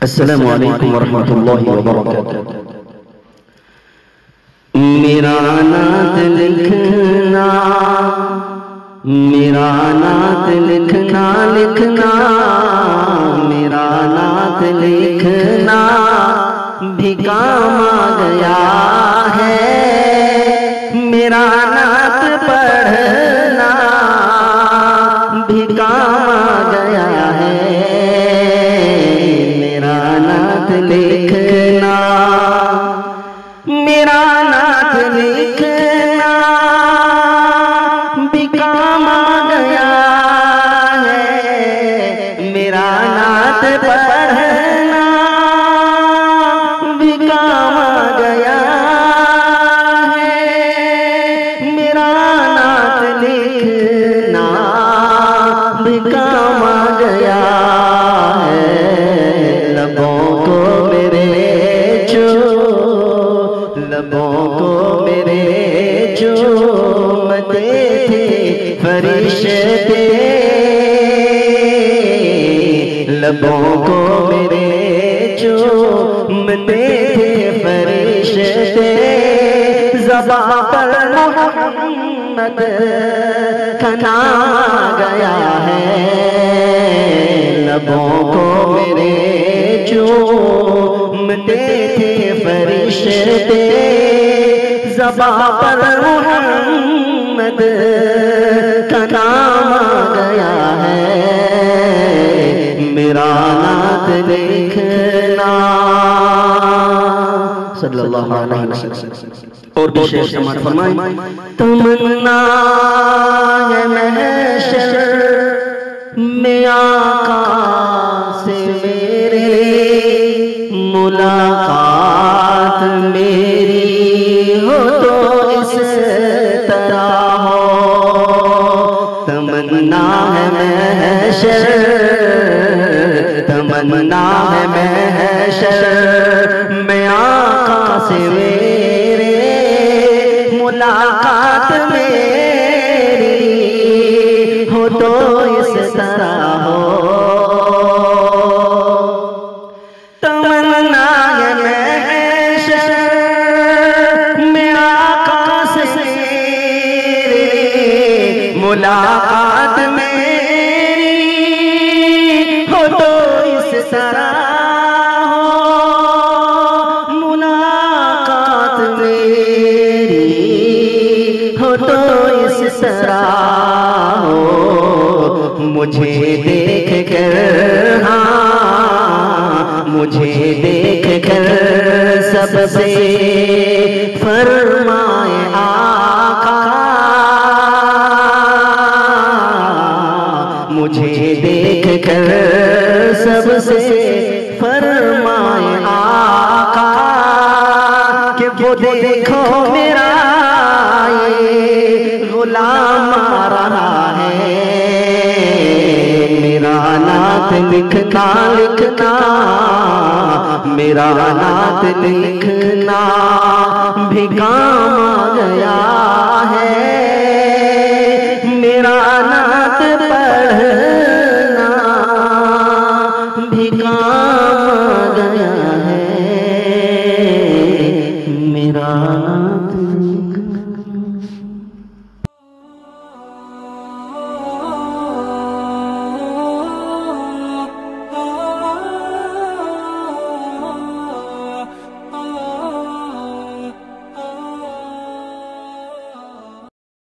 السلام علیکم ورحمۃ اللہ وبرکاتہ۔ میرا نعت لکھنا، میرا نعت لکھنا لکھنا، میرا نعت لکھنا بھی کام آ گیا ہے، میرا نعت پڑھنا بھی کام آ گیا ہے، میرا نعت لکھنا، میرا نعت لکھنا بھی کام آ گیا ہے، میرا نعت پڑھنا بھی کام آ گیا ہے، میرا نعت لکھنا بھی کام آ گیا ہے، لبوں کو میرے لبوں کو میرے چومتے تھے فرشتے، لبوں کو میرے چومتے تھے فرشتے، زباں پر محمد کا نام گیا ہے، لبوں کو میرے چومتے تھے فرشتے، زباں پر محمد کا نام آ گیا ہے، میرا نعت لکھنا صلی اللہ علیہ وسلم۔ اور بھی شعر سماعت فرمائیں۔ تمنا ہے محشر میں آقا سے میرے، ملاقات میری ہو تو اس طرح ہو، تمنا ہے محشر، تمنا ہے محشر میں آقا سے میرے، ملاقات میری ہو تو اس طرح ہو، تمنا ہے محشر میں آقا سے میرے، ملاقات میری ہو تو اس طرح ہو، ملاقات میری ہو تو اس طرح ہو، مجھے دیکھ کر، ہاں مجھے دیکھ کر سب سے فرمائے آقا، مجھے دیکھ کر سب سے فرمائے آقا کہ وہ دیکھو میرا یہ غلام آ رہا ہے، میرا نعت لکھنا لکھنا، میرا نعت لکھنا بھی کام آ گیا ہے، میرا نعت پڑھنا بھی کام آ گیا ہے۔